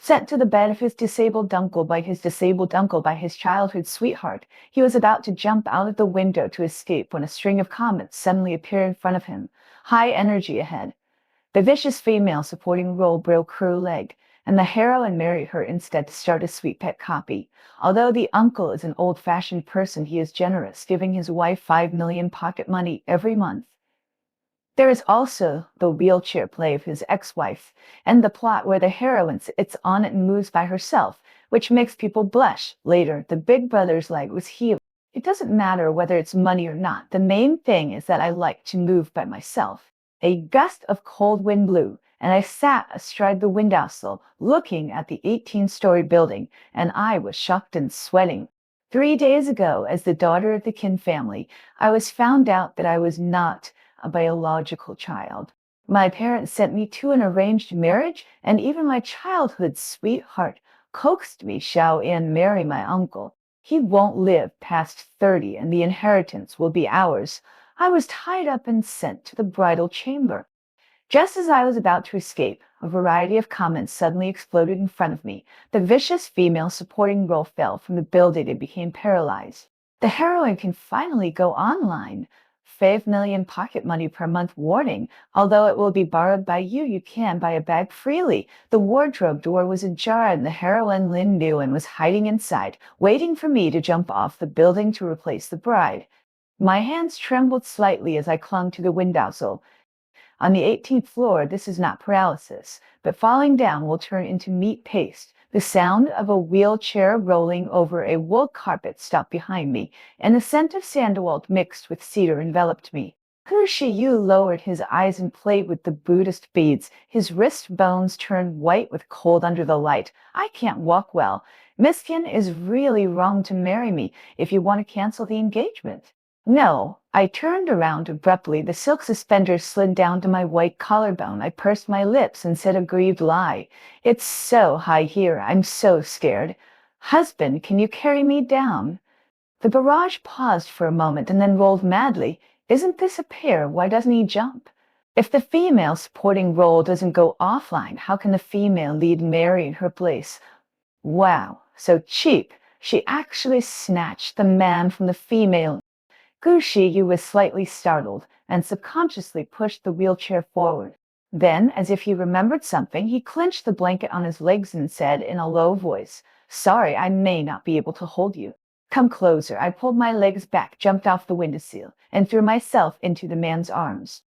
Sent to the bed of his disabled uncle by his childhood sweetheart, he was about to jump out of the window to escape when a string of comets suddenly appeared in front of him. High energy ahead. The vicious female supporting role broke her leg, and the heroine married her instead to start a sweet pet copy. Although the uncle is an old-fashioned person, he is generous, giving his wife 5 million pocket money every month. There is also the wheelchair play of his ex-wife, and the plot where the heroine sits on it and moves by herself, which makes people blush. Later, the big brother's leg was healed. It doesn't matter whether it's money or not. The main thing is that I like to move by myself. A gust of cold wind blew, and I sat astride the windowsill, looking at the 18-story building, and I was shocked and sweating. 3 days ago, as the daughter of the Kin family, I was found out that I was not a biological child. My parents sent me to an arranged marriage, and even my childhood sweetheart coaxed me Xiao An marry my uncle. He won't live past 30, and the inheritance will be ours. I was tied up and sent to the bridal chamber. Just as I was about to escape, a variety of comments suddenly exploded in front of me. The vicious female supporting role fell from the building and became paralyzed. The heroine can finally go online. 5 million pocket money per month warning. Although it will be borrowed by you, you can buy a bag freely. The wardrobe door was ajar and the heroine Lin Nguyen was hiding inside, waiting for me to jump off the building to replace the bride. My hands trembled slightly as I clung to the windowsill. On the 18th floor, this is not paralysis, but falling down will turn into meat paste. The sound of a wheelchair rolling over a wool carpet stopped behind me, and the scent of sandalwood mixed with cedar enveloped me. Hu Shiyu lowered his eyes and played with the Buddhist beads. His wrist bones turned white with cold under the light. I can't walk well. Miss Kin is really wrong to marry me if you want to cancel the engagement. No, I turned around abruptly. The silk suspenders slid down to my white collarbone. I pursed my lips and said a grieved lie. It's so high here. I'm so scared. Husband, can you carry me down? The barrage paused for a moment and then rolled madly. Isn't this a pair? Why doesn't he jump? If the female supporting role doesn't go offline, how can the female lead Mary in her place? Wow, so cheap. She actually snatched the man from the female. Gu Shiyu was slightly startled and subconsciously pushed the wheelchair forward. Then, as if he remembered something, he clenched the blanket on his legs and said in a low voice, "Sorry, I may not be able to hold you." Come closer. I pulled my legs back, jumped off the windowsill, and threw myself into the man's arms.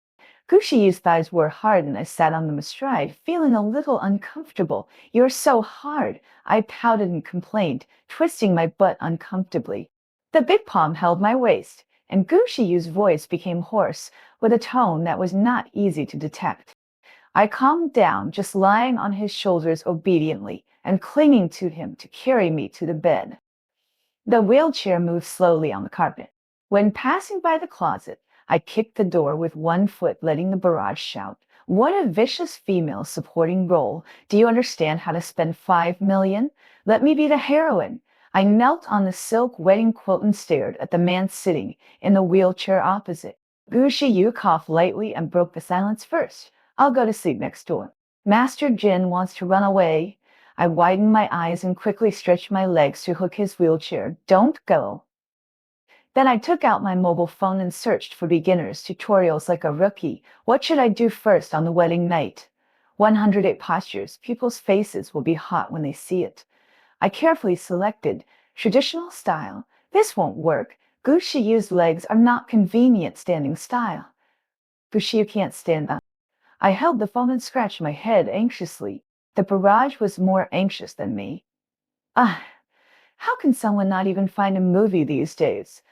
Gu Shiyu's thighs were hard, and I sat on them astride, feeling a little uncomfortable. "You're so hard," I pouted and complained, twisting my butt uncomfortably. The big palm held my waist, and Gu Shiyu's voice became hoarse, with a tone that was not easy to detect. I calmed down, just lying on his shoulders obediently, and clinging to him to carry me to the bed. The wheelchair moved slowly on the carpet. When passing by the closet, I kicked the door with one foot, letting the barrage shout, "What a vicious female supporting role! Do you understand how to spend 5 million? Let me be the heroine." I knelt on the silk wedding quilt and stared at the man sitting in the wheelchair opposite. Gu Shiyu coughed lightly and broke the silence first. "I'll go to sleep next door. Master Jin wants to run away." I widened my eyes and quickly stretched my legs to hook his wheelchair. "Don't go." Then I took out my mobile phone and searched for beginners tutorials like a rookie. What should I do first on the wedding night? 108 postures. People's faces will be hot when they see it. I carefully selected traditional style. This won't work. Gu Shiyu's legs are not convenient standing style. Gu Shiyu can't stand up. I held the phone and scratched my head anxiously. The barrage was more anxious than me. Ah, how can someone not even find a movie these days?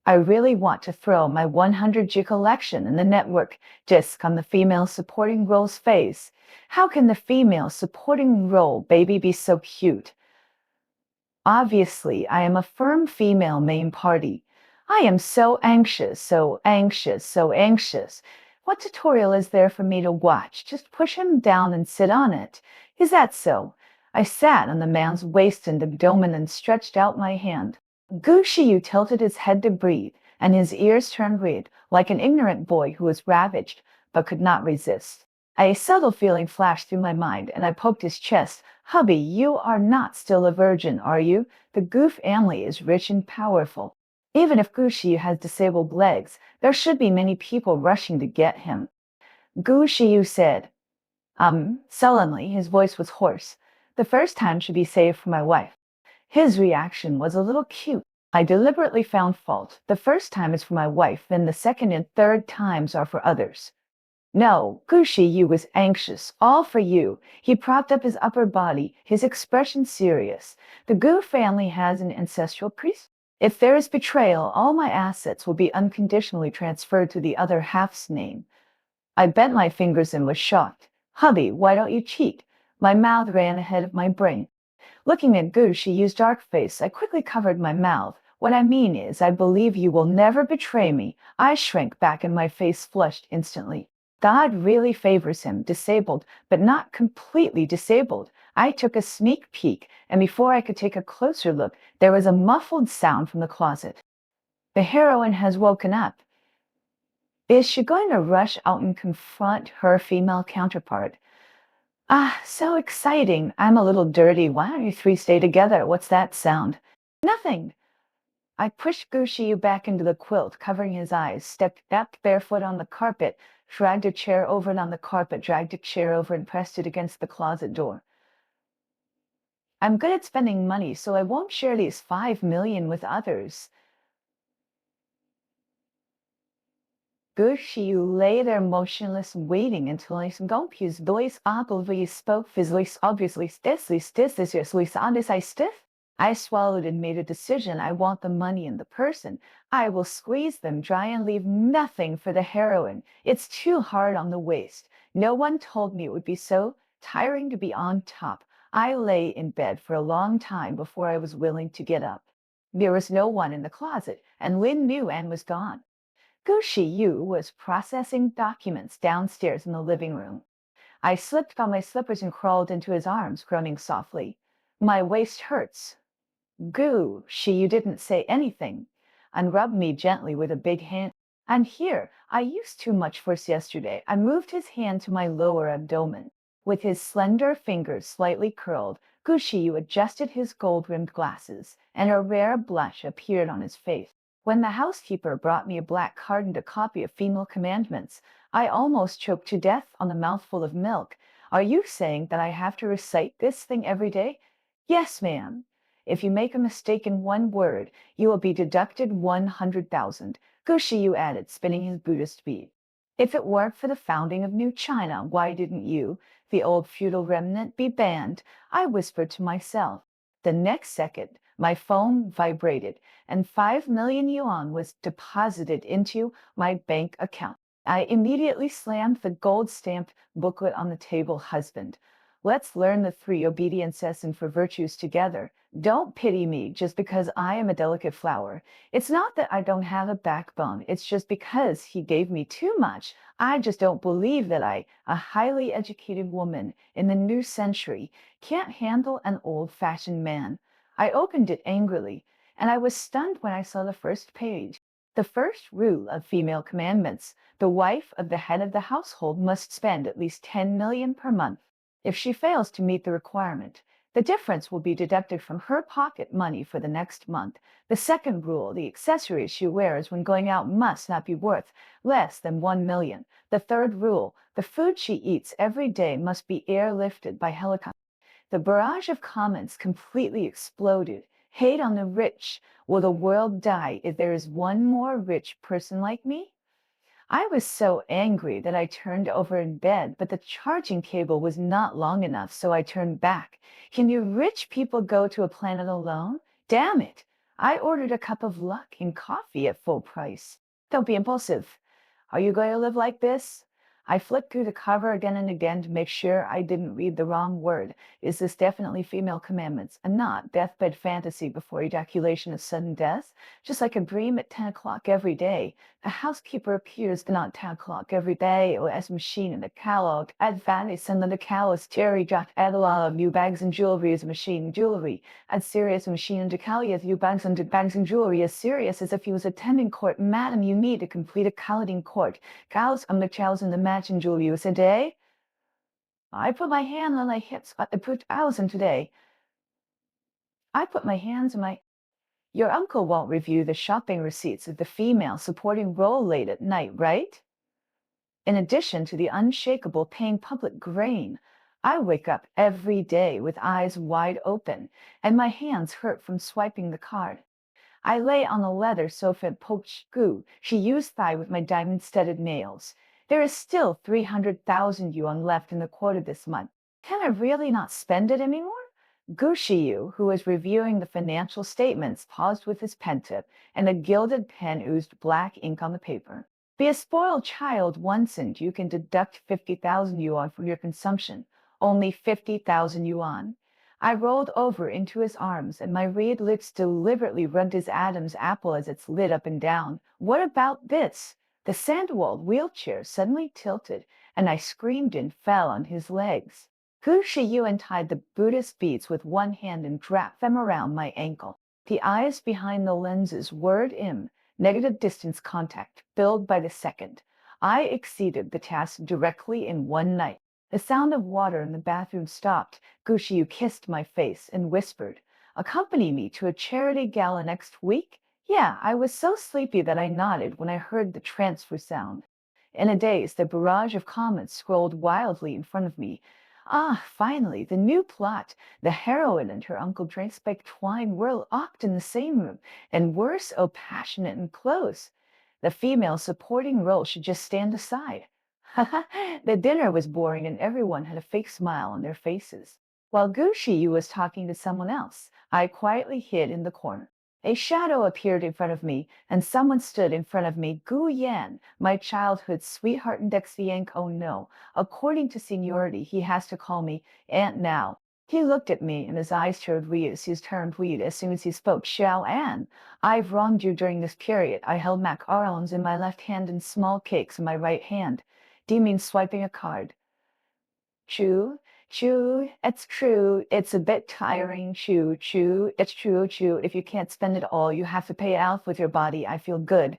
I really want to throw my 100G collection in the network disc on the female supporting role's face. How can the female supporting role baby be so cute? Obviously, I am a firm female main party. I am so anxious, so anxious, so anxious. What tutorial is there for me to watch? Just push him down and sit on it. Is that so? I sat on the man's waist and abdomen and stretched out my hand. Gu Shiyu tilted his head to breathe, and his ears turned red, like an ignorant boy who was ravaged, but could not resist. A subtle feeling flashed through my mind, and I poked his chest. Hubby, you are not still a virgin, are you? The Gu family is rich and powerful. Even if Gu Shiyu has disabled legs, there should be many people rushing to get him. Gu Shiyu said, sullenly, his voice was hoarse. The first time should be saved for my wife. His reaction was a little cute. I deliberately found fault. The first time is for my wife, then the second and third times are for others. No, Gushi Yu was anxious, all for you. He propped up his upper body, his expression serious. The Gu family has an ancestral priest. If there is betrayal, all my assets will be unconditionally transferred to the other half's name. I bent my fingers and was shocked. Hubby, why don't you cheat? My mouth ran ahead of my brain. Looking at Gu, she used dark face. I quickly covered my mouth. What I mean is, I believe you will never betray me. I shrank back and my face flushed instantly. God really favors him, disabled, but not completely disabled. I took a sneak peek, and before I could take a closer look, there was a muffled sound from the closet. The heroine has woken up. Is she going to rush out and confront her female counterpart? Ah, so exciting. I'm a little dirty. Why don't you three stay together? What's that sound? Nothing. I pushed Gushiyu back into the quilt, covering his eyes, stepped back barefoot on the carpet, dragged a chair over and on the carpet, dragged a chair over and pressed it against the closet door. I'm good at spending money, so I won't share these 5 million with others. Gushiyu lay there motionless, waiting until his his voice ogilvy spoke physically, obviously stiff. I swallowed and made a decision. I want the money and the person. I will squeeze them dry and leave nothing for the heroine. It's too hard on the waist. No one told me it would be so tiring to be on top. I lay in bed for a long time before I was willing to get up. There was no one in the closet, and Lin knew Anne was gone. Gushi Yu was processing documents downstairs in the living room. I slipped on my slippers and crawled into his arms, groaning softly. My waist hurts. Goo, you didn't say anything, and rubbed me gently with a big hand. And here, I used too much force yesterday. I moved his hand to my lower abdomen. With his slender fingers slightly curled, Gushiyu adjusted his gold-rimmed glasses, and a rare blush appeared on his face. When the housekeeper brought me a black card and a copy of Female Commandments, I almost choked to death on the mouthful of milk. Are you saying that I have to recite this thing every day? Yes, ma'am. If you make a mistake in one word, you will be deducted 100,000. Gushiyu added, spinning his Buddhist bead. If it weren't for the founding of New China, why didn't you, the old feudal remnant, be banned? I whispered to myself. The next second, my phone vibrated, and 5 million yuan was deposited into my bank account. I immediately slammed the gold-stamped booklet on the table. Husband, let's learn the three obediences and for virtues together. Don't pity me just because I am a delicate flower. It's not that I don't have a backbone. It's just because he gave me too much. I just don't believe that I, a highly educated woman in the new century, can't handle an old-fashioned man. I opened it angrily, and I was stunned when I saw the first page. The first rule of Female Commandments: the wife of the head of the household must spend at least 10 million per month. If she fails to meet the requirement, the difference will be deducted from her pocket money for the next month. The second rule: the accessories she wears when going out must not be worth less than 1 million. The third rule: the food she eats every day must be airlifted by helicopter. The barrage of comments completely exploded. Hate on the rich. Will the world die if there is one more rich person like me? I was so angry that I turned over in bed, but the charging cable was not long enough, so I turned back. Can you rich people go to a planet alone? Damn it! I ordered a cup of luck and coffee at full price. Don't be impulsive. Are you going to live like this? I flipped through the cover again and again to make sure I didn't read the wrong word. Is this definitely Female Commandments and not deathbed fantasy before ejaculation of sudden death? Just like a dream at 10 o'clock every day. The housekeeper appears not 10 o'clock every day or as machine in the catalog. Advantage and the callous Terry Jack Adela of new bags and jewelry is machine jewelry. As serious machine and Decalia new bags and jewelry as serious as if he was attending court. Madam, you need to complete a collating court. Cows the cows in the match and jewelry was a day. I put my hand on my hips. I put thousand today. I put my hands on my. Your uncle won't review the shopping receipts of the female supporting role late at night, right? In addition to the unshakable paying public grain, I wake up every day with eyes wide open and my hands hurt from swiping the card. I lay on the leather sofa and poke goo she used thigh with my diamond-studded nails. There is still 300,000 yuan left in the quota this month. Can I really not spend it anymore? Gu Shiyu, who was reviewing the financial statements, paused with his pen tip, and a gilded pen oozed black ink on the paper. Be a spoiled child once and you can deduct 50,000 yuan from your consumption. Only 50,000 yuan. I rolled over into his arms, and my red lips deliberately rubbed his Adam's apple as it slid up and down. What about this? The sand-walled wheelchair suddenly tilted, and I screamed and fell on his legs. Gu Shiyu untied the Buddhist beads with one hand and wrapped them around my ankle. The eyes behind the lenses word im, negative distance contact, billed by the second. I exceeded the task directly in one night. The sound of water in the bathroom stopped. Gu Shiyu kissed my face and whispered, "Accompany me to a charity gala next week?" Yeah, I was so sleepy that I nodded when I heard the transfer sound. In a daze, the barrage of comments scrolled wildly in front of me. Ah, finally, the new plot. The heroine and her uncle drank spiked wine were locked in the same room, and worse, oh, passionate and close. The female supporting role should just stand aside. The dinner was boring and everyone had a fake smile on their faces. While Gu Shiyu was talking to someone else, I quietly hid in the corner. A shadow appeared in front of me, and someone stood in front of me. Gu Yan, my childhood sweetheart and ex-fiancé. Oh no, according to seniority, he has to call me Aunt now. He looked at me and his eyes turned weird as soon as he spoke. Xiao An, I've wronged you during this period. I held macarons in my left hand and small cakes in my right hand. Do you mean swiping a card? True, true, it's true. It's a bit tiring. True, true, it's true, true. If you can't spend it all, you have to pay it off with your body. I feel good.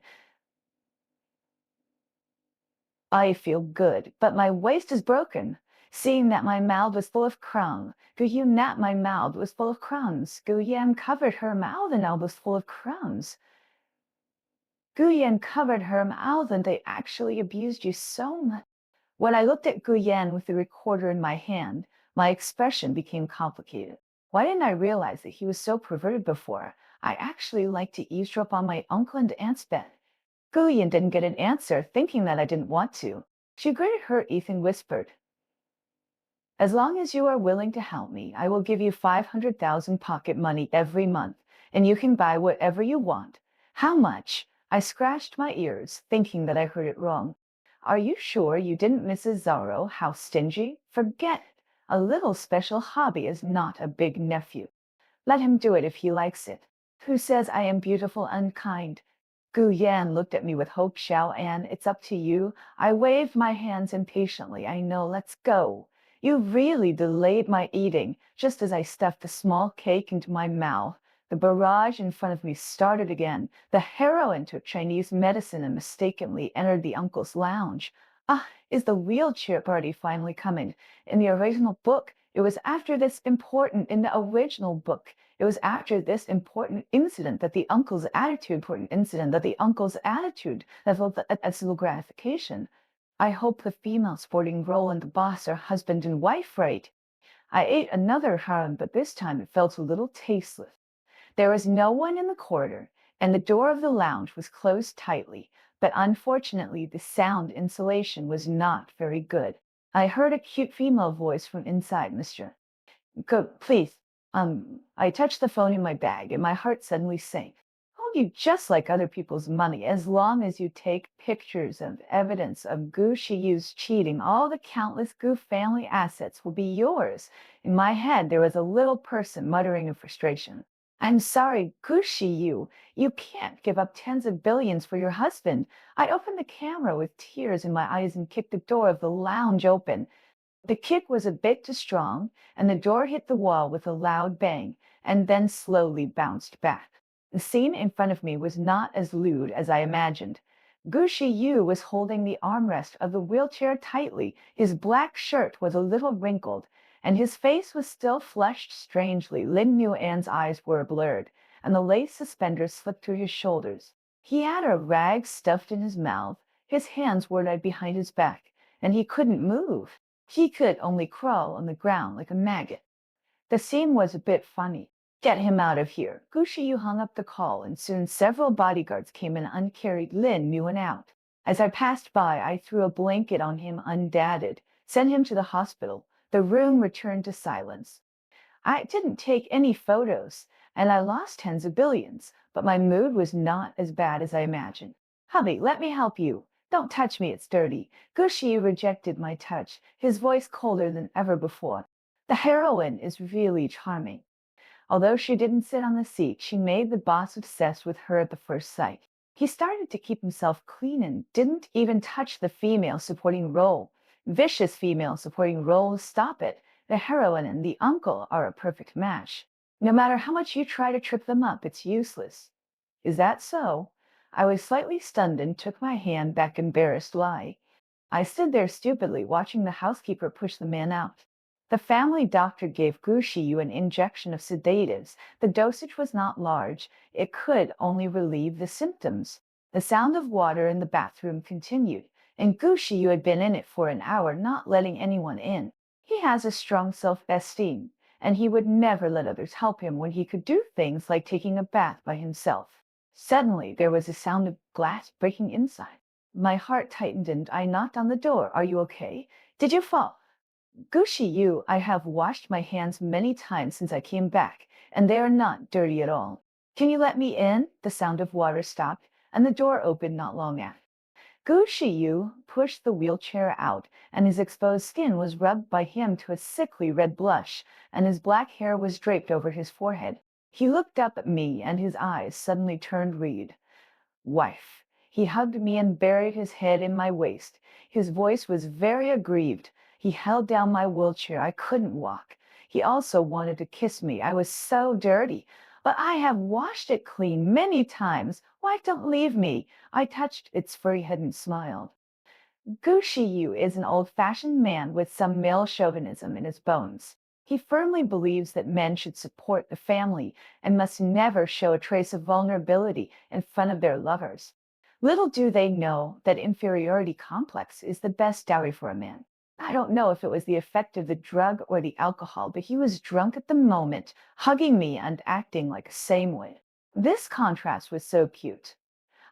I feel good, but my waist is broken. Seeing that my mouth was full of crumbs, Guyam that my mouth was full of crumbs. Guyam covered her mouth and I was full of crumbs. Guyan covered her mouth and they actually abused you so much. When I looked at Guyan with the recorder in my hand, my expression became complicated. Why didn't I realize that he was so perverted before? I actually liked to eavesdrop on my uncle and aunt's bed. Guyan didn't get an answer, thinking that I didn't want to. She gritted her teeth and whispered, "As long as you are willing to help me, I will give you 500,000 pocket money every month, and you can buy whatever you want." How much? I scratched my ears, thinking that I heard it wrong. Are you sure you didn't, Mrs. Zorro? How stingy? Forget it. A little special hobby is not a big nephew. Let him do it if he likes it. Who says I am beautiful and kind? Gu Yan looked at me with hope. Xiao An, it's up to you. I waved my hands impatiently. I know, let's go. You really delayed my eating. Just as I stuffed the small cake into my mouth, the barrage in front of me started again. The heroine took Chinese medicine and mistakenly entered the uncle's lounge. Ah, is the wheelchair party finally coming? In the original book, it was after this important in the original book. It was after this important incident that the uncle's attitude, that's the gratification. I hope the female sporting role and the boss are husband and wife, right? I ate another harem, but this time it felt a little tasteless. There was no one in the corridor, and the door of the lounge was closed tightly, but unfortunately the sound insulation was not very good. I heard a cute female voice from inside. "Mr. Go, please." I touched the phone in my bag and my heart suddenly sank. Hold you just like other people's money. As long as you take pictures of evidence of Gu Shiyu's cheating, all the countless Gu family assets will be yours. In my head, there was a little person muttering in frustration. "I'm sorry, Gu Shiyu. You can't give up tens of billions for your husband." I opened the camera with tears in my eyes and kicked the door of the lounge open. The kick was a bit too strong, and the door hit the wall with a loud bang, and then slowly bounced back. The scene in front of me was not as lewd as I imagined. Gu Yu was holding the armrest of the wheelchair tightly. His black shirt was a little wrinkled, and his face was still flushed strangely. Lin Yuan's eyes were blurred, and the lace suspenders slipped through his shoulders. He had a rag stuffed in his mouth, his hands were tied behind his back, and he couldn't move. He could only crawl on the ground like a maggot. The scene was a bit funny. Get him out of here. Gu Shiyu hung up the call, and soon several bodyguards came and carried Lin Yuan out. As I passed by, I threw a blanket on him undadded, sent him to the hospital. The room returned to silence. I didn't take any photos, and I lost tens of billions, but my mood was not as bad as I imagined. Hubby, let me help you. Don't touch me, it's dirty. Gu Shiyu rejected my touch, his voice colder than ever before. The heroine is really charming. Although she didn't sit on the seat, she made the boss obsessed with her at the first sight. He started to keep himself clean and didn't even touch the female supporting role. Vicious female supporting roles, stop it. The heroine and the uncle are a perfect match. No matter how much you try to trip them up, it's useless. Is that so? I was slightly stunned and took my hand back, embarrassed. Why? I stood there stupidly watching the housekeeper push the man out. The family doctor gave Gu Shiyu an injection of sedatives. The dosage was not large. It could only relieve the symptoms. The sound of water in the bathroom continued, and Gu Shiyu had been in it for an hour, not letting anyone in. He has a strong self-esteem, and he would never let others help him when he could do things like taking a bath by himself. Suddenly, there was a sound of glass breaking inside. My heart tightened and I knocked on the door. Are you okay? Did you fall? Gu Shiyu, I have washed my hands many times since I came back, and they are not dirty at all. Can you let me in? The sound of water stopped, and the door opened not long after. Gu Shiyu pushed the wheelchair out, and his exposed skin was rubbed by him to a sickly red blush, and his black hair was draped over his forehead. He looked up at me, and his eyes suddenly turned red. Wife. He hugged me and buried his head in my waist. His voice was very aggrieved. He held down my wheelchair. I couldn't walk. He also wanted to kiss me. I was so dirty. But I have washed it clean many times. Wife, don't leave me. I touched its furry head and smiled. Gu Shiyu is an old-fashioned man with some male chauvinism in his bones. He firmly believes that men should support the family and must never show a trace of vulnerability in front of their lovers. Little do they know that inferiority complex is the best dowry for a man. I don't know if it was the effect of the drug or the alcohol, but he was drunk at the moment, hugging me and acting like a same way. This contrast was so cute.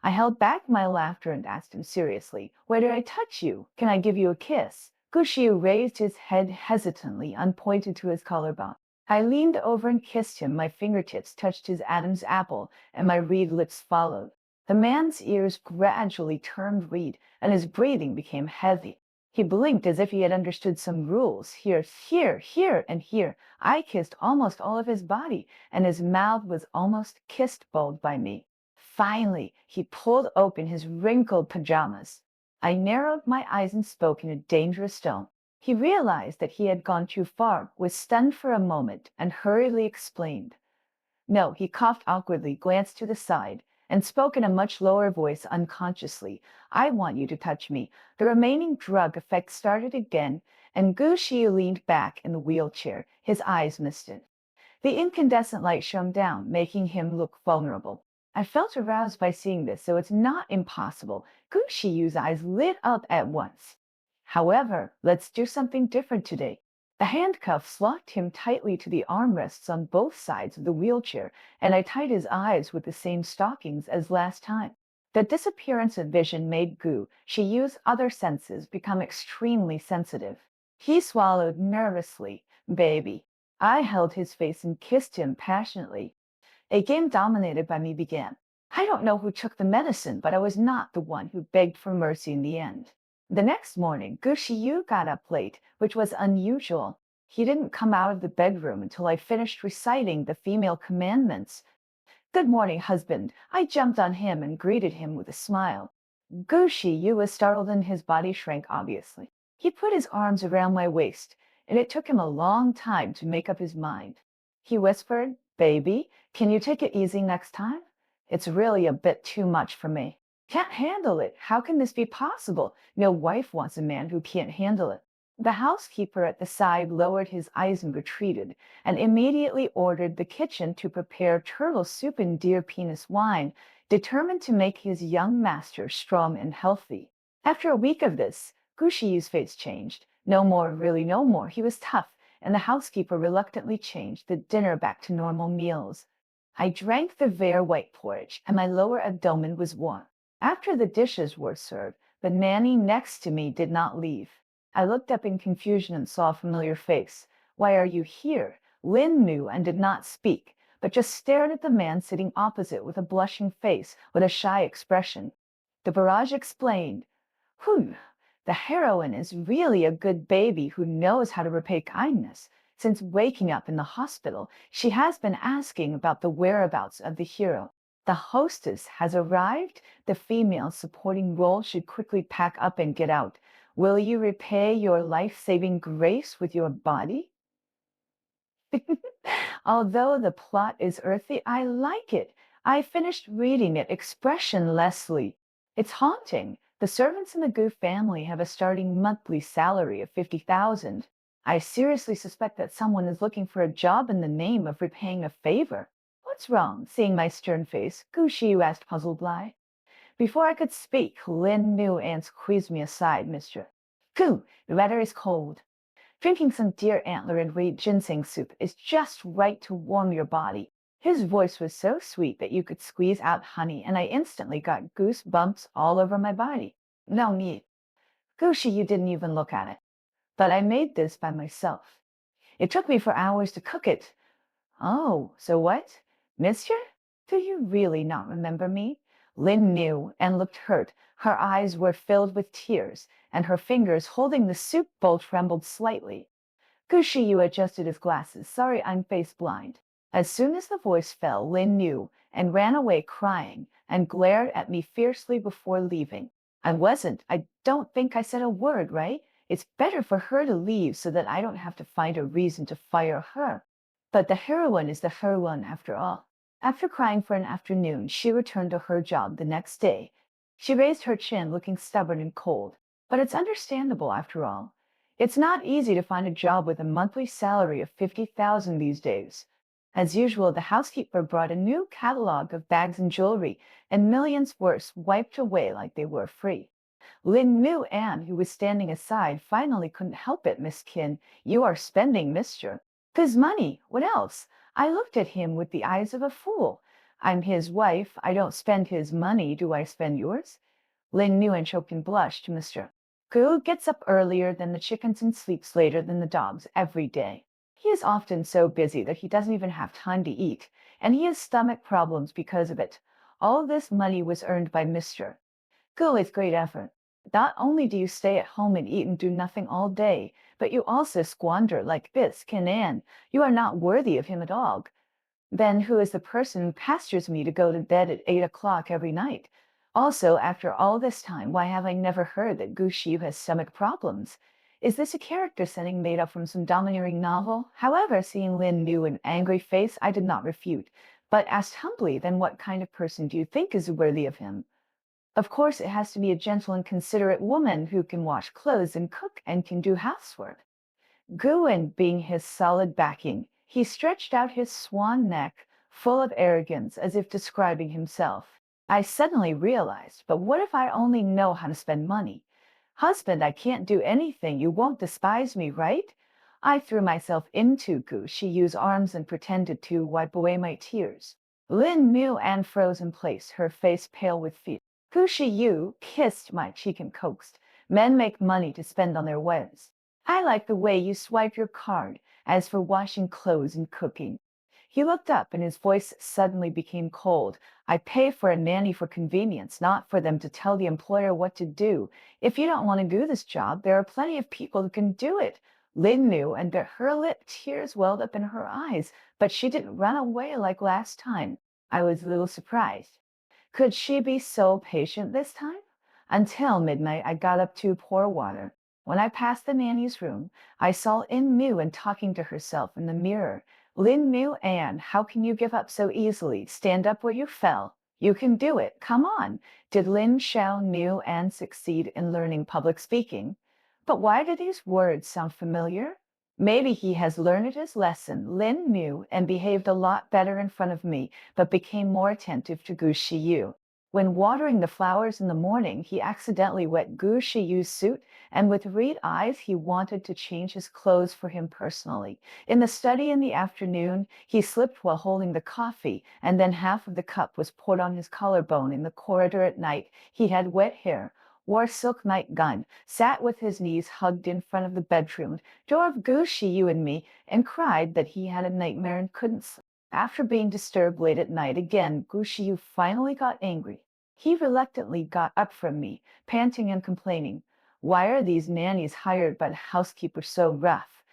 I held back my laughter and asked him seriously, "Where did I touch you? Can I give you a kiss?" Gu Shiyu raised his head hesitantly and pointed to his collarbone. I leaned over and kissed him. My fingertips touched his Adam's apple, and my reed lips followed. The man's ears gradually turned red, and his breathing became heavy. He blinked as if he had understood some rules. Here, here, here, and here. I kissed almost all of his body, and his mouth was almost kissed both by me. Finally, he pulled open his wrinkled pajamas. I narrowed my eyes and spoke in a dangerous tone. He realized that he had gone too far, was stunned for a moment, and hurriedly explained. No, he coughed awkwardly, glanced to the side, and spoke in a much lower voice unconsciously. I want you to touch me. The remaining drug effect started again, and Gu Shi leaned back in the wheelchair, his eyes misted. The incandescent light shone down, making him look vulnerable. I felt aroused by seeing this, so it's not impossible. Gu Shiyu's eyes lit up at once. However, let's do something different today. The handcuffs locked him tightly to the armrests on both sides of the wheelchair, and I tied his eyes with the same stockings as last time. The disappearance of vision made Gu Shiyu's other senses become extremely sensitive. He swallowed nervously. Baby. I held his face and kissed him passionately. A game dominated by me began. I don't know who took the medicine, but I was not the one who begged for mercy in the end. The next morning, Gu Shiyu got up late, which was unusual. He didn't come out of the bedroom until I finished reciting the female commandments. Good morning, husband. I jumped on him and greeted him with a smile. Gu Shiyu was startled and his body shrank obviously. He put his arms around my waist, and it took him a long time to make up his mind. He whispered, "Baby, can you take it easy next time? It's really a bit too much for me." Can't handle it. How can this be possible? No wife wants a man who can't handle it. The housekeeper at the side lowered his eyes and retreated, and immediately ordered the kitchen to prepare turtle soup and deer penis wine, determined to make his young master strong and healthy. After a week of this, Gushiyu's face changed. No more, really no more. He was tough, and the housekeeper reluctantly changed the dinner back to normal meals. I drank the Vare white porridge, and my lower abdomen was warm. After the dishes were served, the nanny next to me did not leave. I looked up in confusion and saw a familiar face. Why are you here? Lin knew and did not speak, but just stared at the man sitting opposite with a blushing face, with a shy expression. The barrage explained, Whew, the heroine is really a good baby who knows how to repay kindness. Since waking up in the hospital, she has been asking about the whereabouts of the hero. The hostess has arrived. The female supporting role should quickly pack up and get out. Will you repay your life-saving grace with your body? Although the plot is earthy, I like it. I finished reading it expressionlessly. It's haunting. The servants in the Gu family have a starting monthly salary of 50,000. I seriously suspect that someone is looking for a job in the name of repaying a favor. What's wrong? Seeing my stern face, Gu Shiyu asked puzzled-like. Before I could speak, Lin knew and squeezed me aside, Mister. Gu, the weather is cold. Drinking some deer antler and reed ginseng soup is just right to warm your body. His voice was so sweet that you could squeeze out honey, and I instantly got goosebumps all over my body. No need. Gushi, you didn't even look at it. But I made this by myself. It took me for hours to cook it. Oh, so what? Monsieur? Do you really not remember me? Lin knew and looked hurt. Her eyes were filled with tears, and her fingers holding the soup bowl trembled slightly. Gushiyu adjusted his glasses. Sorry, I'm face blind. As soon as the voice fell, Lin knew and ran away crying and glared at me fiercely before leaving. I wasn't. I don't think I said a word, right? It's better for her to leave so that I don't have to find a reason to fire her. But the heroine is the heroine after all. After crying for an afternoon, she returned to her job the next day. She raised her chin, looking stubborn and cold. But it's understandable after all. It's not easy to find a job with a monthly salary of 50,000 these days. As usual, the housekeeper brought a new catalog of bags and jewelry, and millions were wiped away like they were free. Lin knew Anne, who was standing aside, finally couldn't help it. Miss Kin, you are spending, Mister. His money. What else? I looked at him with the eyes of a fool. I'm his wife. I don't spend his money. Do I spend yours? Lin knew and choked and blushed. Mister Gu gets up earlier than the chickens and sleeps later than the dogs every day. He is often so busy that he doesn't even have time to eat, and he has stomach problems because of it. All this money was earned by Mister Gu with great effort. Not only do you stay at home and eat and do nothing all day, but you also squander like this, Canan. You are not worthy of him at all. Then who is the person who pesters me to go to bed at 8 o'clock every night? Also, after all this time, why have I never heard that Gushi has stomach problems? Is this a character setting made up from some domineering novel? However, seeing Lin New an angry face, I did not refute, but asked humbly, then what kind of person do you think is worthy of him? Of course, it has to be a gentle and considerate woman who can wash clothes and cook and can do housework. Guin being his solid backing, he stretched out his swan neck, full of arrogance, as if describing himself. I suddenly realized, but what if I only know how to spend money? Husband, I can't do anything. You won't despise me, right? I threw myself into Gu. She used arms and pretended to wipe away my tears. Lin Mu and froze in place, her face pale with fear. Gu Shiyu kissed my cheek and coaxed. Men make money to spend on their wives. I like the way you swipe your card. As for washing clothes and cooking. He looked up and his voice suddenly became cold. I pay for a nanny for convenience, not for them to tell the employer what to do. If you don't want to do this job, there are plenty of people who can do it. Lin knew, and her lip tears welled up in her eyes, but she didn't run away like last time. I was a little surprised. Could she be so patient this time? Until midnight, I got up to pour water. When I passed the nanny's room, I saw In Mu and talking to herself in the mirror. Lin Mu Anne, how can you give up so easily? Stand up where you fell. You can do it. Come on. Did Lin Xiao knew and succeed in learning public speaking? But why do these words sound familiar? Maybe he has learned his lesson. Lin knew and behaved a lot better in front of me, but became more attentive to Gu Shiyu. When watering the flowers in the morning, he accidentally wet Gu Shiyu's suit, and with red eyes, he wanted to change his clothes for him personally. In the study in the afternoon, he slipped while holding the coffee, and then half of the cup was poured on his collarbone. In the corridor at night, he had wet hair, wore a silk nightgown, sat with his knees hugged in front of the bedroom door of Gu Shiyu and me, and cried that he had a nightmare and couldn't sleep. After being disturbed late at night again, Gu Shiyu finally got angry. He reluctantly got up from me, panting and complaining. Why are these nannies hired by the housekeeper so rough?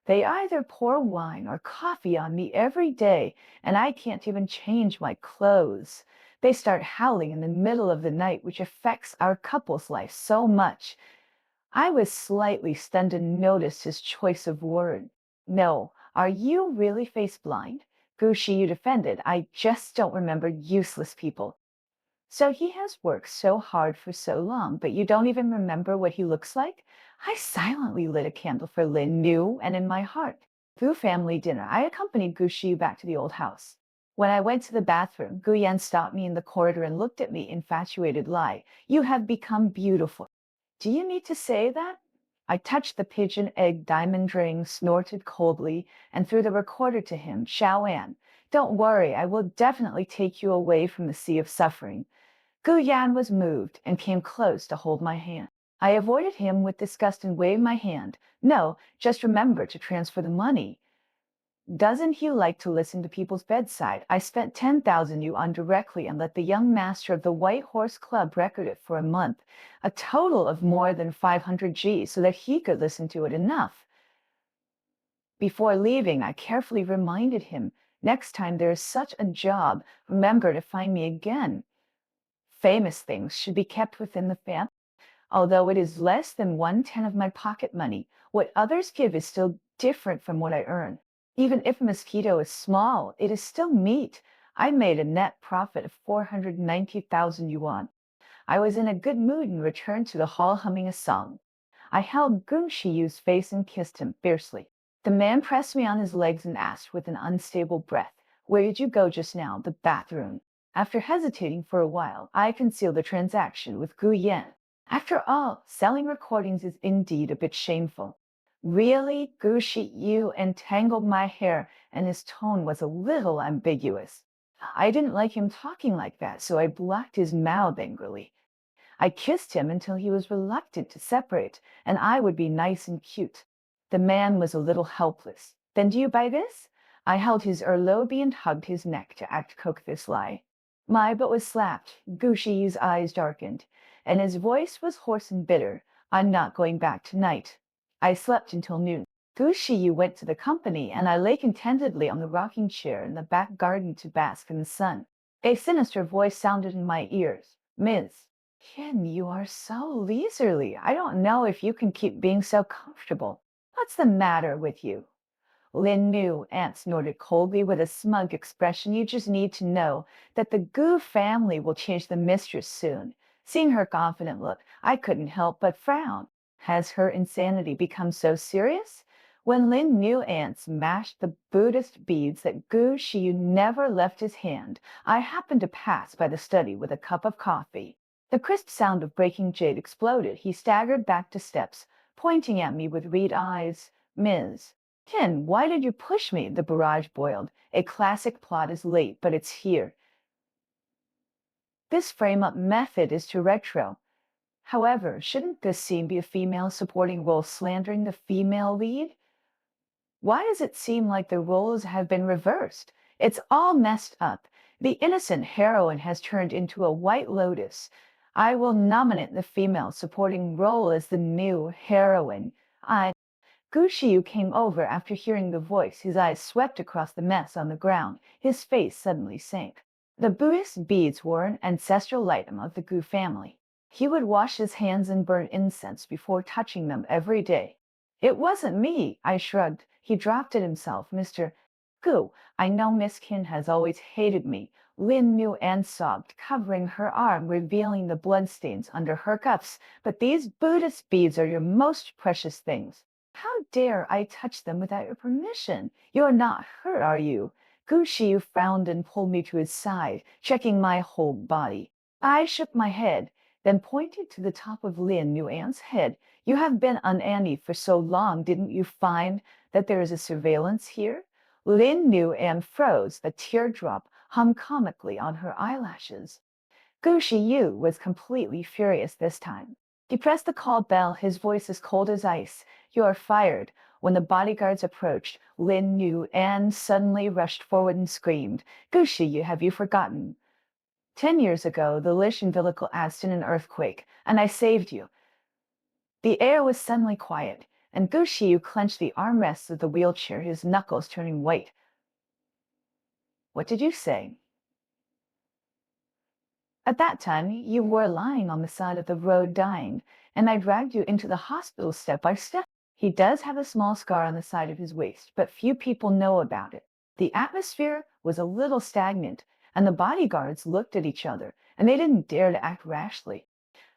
They either pour wine or coffee on me every day, and I can't even change my clothes. They start howling in the middle of the night, which affects our couple's life so much. I was slightly stunned and noticed his choice of word. No, are you really face blind? Gu Shiyu defended. I just don't remember useless people. So he has worked so hard for so long, but you don't even remember what he looks like? I silently lit a candle for Lin New, and in my heart, through family dinner, I accompanied Gu Shi back to the old house. When I went to the bathroom, Gu Yan stopped me in the corridor and looked at me, infatuated lie. You have become beautiful. Do you need to say that? I touched the pigeon egg diamond ring, snorted coldly, and threw the recorder to him. Xiao An, don't worry, I will definitely take you away from the sea of suffering. Gu Yan was moved and came close to hold my hand. I avoided him with disgust and waved my hand. No, just remember to transfer the money. Doesn't he like to listen to people's bedside? I spent 10,000 yuan directly and let the young master of the White Horse Club record it for a month, a total of more than 500 G, so that he could listen to it enough. Before leaving, I carefully reminded him, next time there is such a job, remember to find me again. Famous things should be kept within the family. Although it is less than 1/10 of my pocket money, what others give is still different from what I earn. Even if a mosquito is small, it is still meat. I made a net profit of 490,000 yuan. I was in a good mood and returned to the hall humming a song. I held Gung Shiyu's face and kissed him fiercely. The man pressed me on his legs and asked with an unstable breath, "Where did you go just now?" "The bathroom." After hesitating for a while, I concealed the transaction with Gu Yan. After all, selling recordings is indeed a bit shameful. Really? Gu Shiyu entangled my hair, and his tone was a little ambiguous. I didn't like him talking like that, so I blocked his mouth angrily. I kissed him until he was reluctant to separate, and I would be nice and cute. The man was a little helpless. "Then do you buy this?" I held his earlobe and hugged his neck to act cook this lie. My butt was slapped. Gu Shiyu's eyes darkened, and his voice was hoarse and bitter. "I'm not going back tonight." I slept until noon. Gu Shiyu went to the company, and I lay contentedly on the rocking chair in the back garden to bask in the sun. A sinister voice sounded in my ears. "Ms. Ken, you are so leisurely. I don't know if you can keep being so comfortable. What's the matter with you?" Lin knew. Aunt snorted coldly with a smug expression. "You just need to know that the Gu family will change the mistress soon." Seeing her confident look, I couldn't help but frown. Has her insanity become so serious? When Lin knew Aunt smashed the Buddhist beads that Gu Shiyu never left his hand, I happened to pass by the study with a cup of coffee. The crisp sound of breaking jade exploded. He staggered back to steps, pointing at me with red eyes. "Ms. Ken, why did you push me?" The barrage boiled. A classic plot is late, but it's here. This frame-up method is too retro. However, shouldn't this scene be a female supporting role slandering the female lead? Why does it seem like the roles have been reversed? It's all messed up. The innocent heroine has turned into a white lotus. I will nominate the female supporting role as the new heroine. Gu Shiyu came over after hearing the voice. His eyes swept across the mess on the ground. His face suddenly sank. The Buddhist beads were an ancestral item of the Gu family. He would wash his hands and burn incense before touching them every day. "It wasn't me," I shrugged. He dropped it himself. "Mr. Gu, I know Miss Kin has always hated me. Lin knew and sobbed, covering her arm, revealing the bloodstains under her cuffs. But these Buddhist beads are your most precious things. How dare I touch them without your permission? You're not hurt, are you? Gu Shiyu frowned and pulled me to his side, checking my whole body. I shook my head, then pointed to the top of Lin Yuan's head. You have been uncanny for so long, didn't you find that there is a surveillance here? Lin Yuan froze, the teardrop hung comically on her eyelashes. Gu Shiyu was completely furious this time. He pressed the call bell, his voice as cold as ice. You are fired. When the bodyguards approached, Lin Yuan suddenly rushed forward and screamed, Gu Shiyu, have you forgotten? 10 years ago, the Lish and Villical asked in an earthquake, and I saved you. The air was suddenly quiet, and Gu Shiyu clenched the armrests of the wheelchair, his knuckles turning white. What did you say? At that time, you were lying on the side of the road dying, and I dragged you into the hospital step by step. He does have a small scar on the side of his waist, but few people know about it. The atmosphere was a little stagnant, and the bodyguards looked at each other, and they didn't dare to act rashly.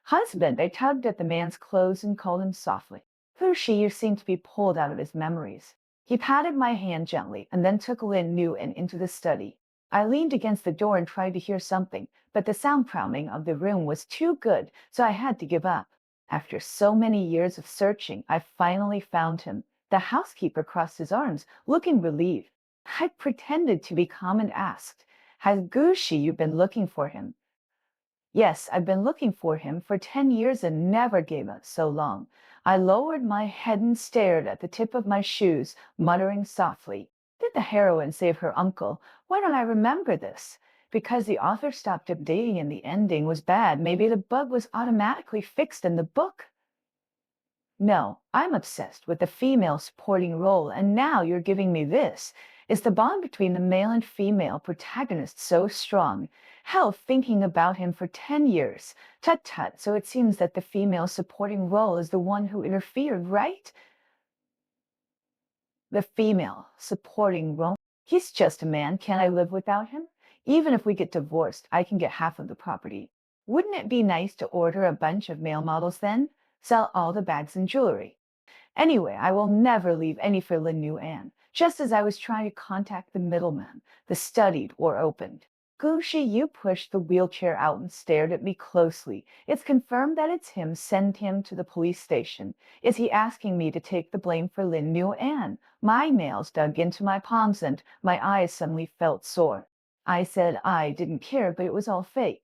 Husband, they tugged at the man's clothes and called him softly. Fushi seemed to be pulled out of his memories. He patted my hand gently and then took Lin Nguyen into the study. I leaned against the door and tried to hear something, but the soundproofing of the room was too good, so I had to give up. After so many years of searching, I finally found him. The housekeeper crossed his arms, looking relieved. I pretended to be calm and asked, Has Gu Shiyu been looking for him? Yes, I've been looking for him for 10 years and never gave up so long. I lowered my head and stared at the tip of my shoes, muttering softly. Did the heroine save her uncle? Why don't I remember this? Because the author stopped updating and the ending was bad. Maybe the bug was automatically fixed in the book. No, I'm obsessed with the female supporting role, and now you're giving me this. Is the bond between the male and female protagonist so strong? Hell, thinking about him for 10 years. Tut tut, so it seems that the female supporting role is the one who interfered, right? The female supporting role. He's just a man. Can I live without him? Even if we get divorced, I can get half of the property. Wouldn't it be nice to order a bunch of male models then? Sell all the bags and jewelry. Anyway, I will never leave any for Lin Yuan. Just as I was trying to contact the middleman, the studied door opened. Gu Shiyu pushed the wheelchair out and stared at me closely. It's confirmed that it's him. Send him to the police station. Is he asking me to take the blame for Lin Yuan? My nails dug into my palms and my eyes suddenly felt sore. I said I didn't care, but it was all fake.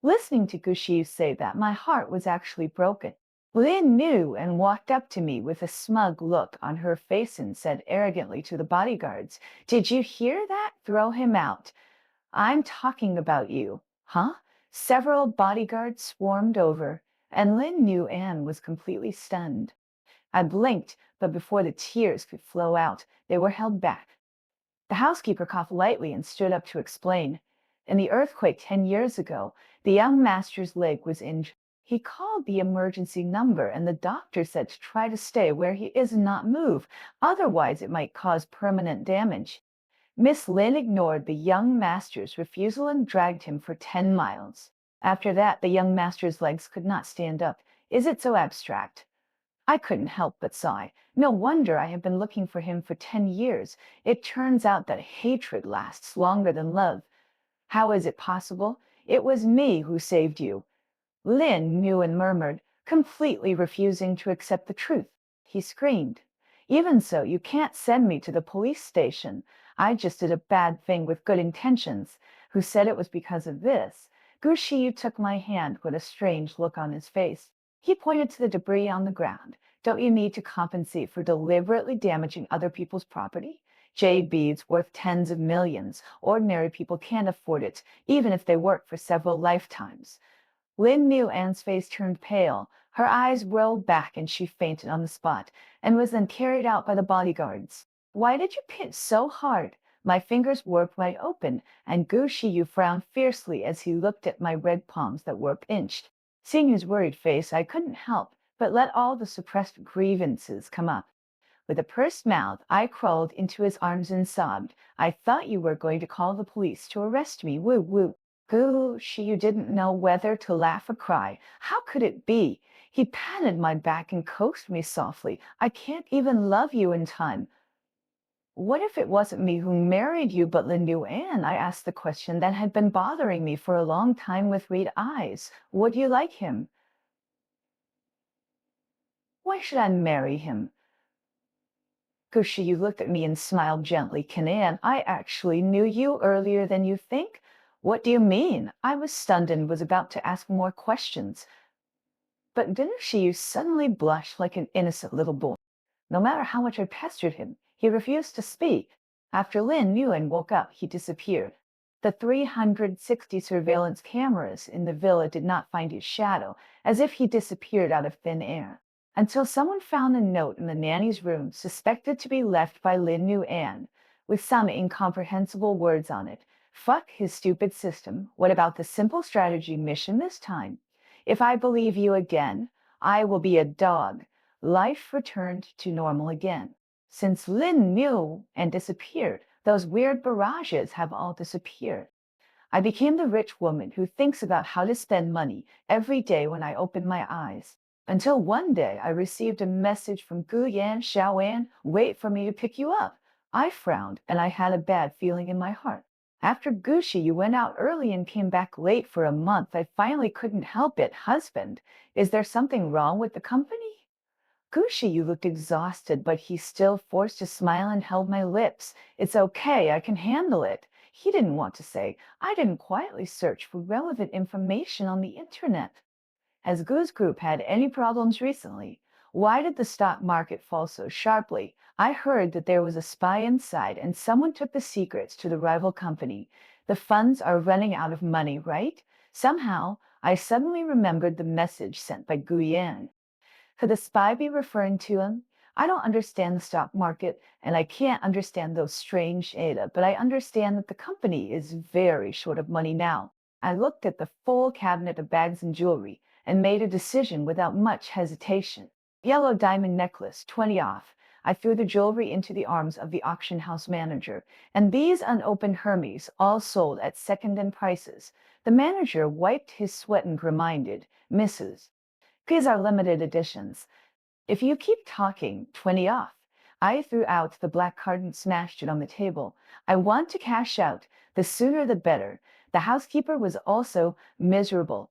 Listening to Gu Shiyu say that, my heart was actually broken. Lin knew and walked up to me with a smug look on her face and said arrogantly to the bodyguards, Did you hear that? Throw him out. I'm talking about you. Huh? Several bodyguards swarmed over, and Lin knew Anne was completely stunned. I blinked, but before the tears could flow out, they were held back. The housekeeper coughed lightly and stood up to explain. In the earthquake 10 years ago, the young master's leg was injured. He called the emergency number, and the doctor said to try to stay where he is and not move, otherwise it might cause permanent damage. Miss Lin ignored the young master's refusal and dragged him for 10 miles. After that, the young master's legs could not stand up. Is it so abstract? I couldn't help but sigh. No wonder I have been looking for him for 10 years. It turns out that hatred lasts longer than love. How is it possible? It was me who saved you. Lin knew and murmured, completely refusing to accept the truth. He screamed. Even so, you can't send me to the police station. I just did a bad thing with good intentions. Who said it was because of this? Gu Shiyu took my hand with a strange look on his face. He pointed to the debris on the ground. Don't you need to compensate for deliberately damaging other people's property? Jade beads worth tens of millions. Ordinary people can't afford it, even if they work for several lifetimes. Lin knew Anne's face turned pale. Her eyes rolled back and she fainted on the spot, and was then carried out by the bodyguards. Why did you pinch so hard? My fingers worked wide open, and Gu Shiyu frowned fiercely as he looked at my red palms that were pinched. Seeing his worried face, I couldn't help but let all the suppressed grievances come up. With a pursed mouth, I crawled into his arms and sobbed. I thought you were going to call the police to arrest me. Woo woo. Goo, you didn't know whether to laugh or cry. How could it be? He patted my back and coaxed me softly. I can't even love you in time. What if it wasn't me who married you, but Lin Yuan? I asked the question that had been bothering me for a long time with red eyes. Would you like him? Why should I marry him? Gushi looked at me and smiled gently. Kanan, I actually knew you earlier than you think. What do you mean? I was stunned and was about to ask more questions. But didn't she suddenly blush like an innocent little boy? No matter how much I pestered him, he refused to speak. After Lin Yuan woke up, he disappeared. The 360 surveillance cameras in the villa did not find his shadow, as if he disappeared out of thin air. Until someone found a note in the nanny's room suspected to be left by Lin Yuan, with some incomprehensible words on it. Fuck his stupid system. What about the simple strategy mission this time? If I believe you again, I will be a dog. Life returned to normal again. Since Lin knew and disappeared, those weird barrages have all disappeared. I became the rich woman who thinks about how to spend money every day when I open my eyes. Until one day I received a message from Guyan Xiaoan, wait for me to pick you up. I frowned and I had a bad feeling in my heart. After Gushi, you went out early and came back late for a month. I finally couldn't help it. Husband, is there something wrong with the company? Gushi, you looked exhausted, but he still forced a smile and held my lips. It's okay, I can handle it. He didn't want to say, I didn't quietly search for relevant information on the internet. Has Goose Group had any problems recently? Why did the stock market fall so sharply? I heard that there was a spy inside and someone took the secrets to the rival company. The funds are running out of money, right? Somehow, I suddenly remembered the message sent by Guyan. Could the spy be referring to him? I don't understand the stock market and I can't understand those strange data, but I understand that the company is very short of money now. I looked at the full cabinet of bags and jewelry and made a decision without much hesitation. Yellow diamond necklace, 20 off. I threw the jewelry into the arms of the auction house manager, and these unopened Hermes all sold at second-hand prices. The manager wiped his sweat and reminded, Mrs. These are limited editions. If you keep talking, 20 off. I threw out the black card and smashed it on the table. I want to cash out. The sooner the better. The housekeeper was also miserable,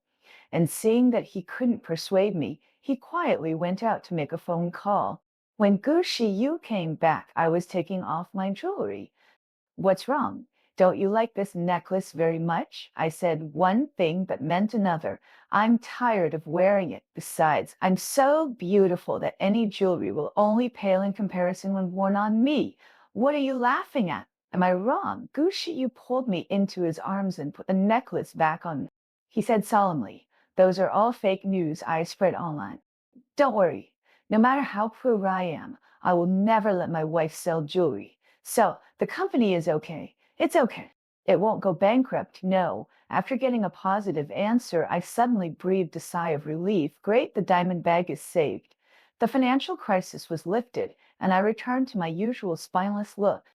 and seeing that he couldn't persuade me, he quietly went out to make a phone call. When Gu Shiyu came back, I was taking off my jewelry. What's wrong? Don't you like this necklace very much? I said one thing but meant another. I'm tired of wearing it. Besides, I'm so beautiful that any jewelry will only pale in comparison when worn on me. What are you laughing at? Am I wrong? You pulled me into his arms and put the necklace back on. He said solemnly, those are all fake news I spread online. Don't worry. No matter how poor I am, I will never let my wife sell jewelry. So the company is okay. It's okay. It won't go bankrupt, no. After getting a positive answer, I suddenly breathed a sigh of relief. Great, the diamond bag is saved. The financial crisis was lifted, and I returned to my usual spineless look.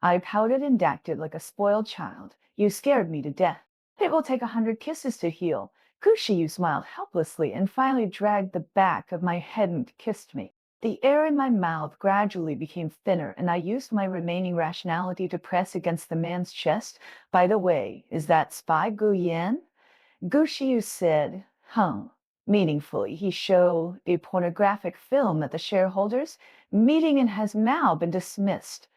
I pouted and acted like a spoiled child. You scared me to death. It will take 100 kisses to heal. Kushiyu smiled helplessly and finally dragged the back of my head and kissed me. The air in my mouth gradually became thinner, and I used my remaining rationality to press against the man's chest. By the way, is that spy Gu Yan? Gu Shiyu said, meaningfully. He showed a pornographic film at the shareholders meeting and has now been dismissed.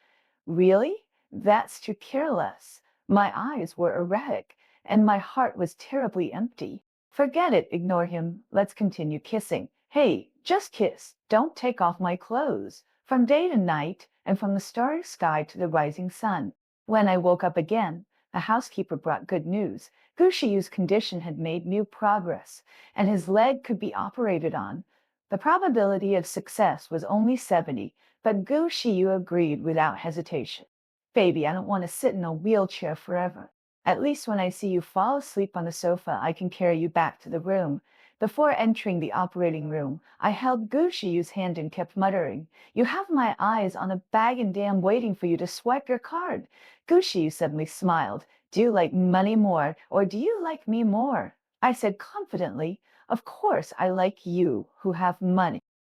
Really? That's too careless. My eyes were erratic, and my heart was terribly empty. Forget it, ignore him. Let's continue kissing. Hey, just kiss. Don't take off my clothes. From day to night, and from the starry sky to the rising sun. When I woke up again, the housekeeper brought good news. Gushiyu's condition had made new progress, and his leg could be operated on. The probability of success was only 70, but Gu Shiyu agreed without hesitation. Baby, I don't want to sit in a wheelchair forever. At least when I see you fall asleep on the sofa, I can carry you back to the room. Before entering the operating room, I held Gu Shiyu's hand and kept muttering, "You have my eyes on a bag and dam waiting for you to swipe your card." Gu Shiyu suddenly smiled. "Do you like money more, or do you like me more?" I said confidently, "Of course I like you, who have money."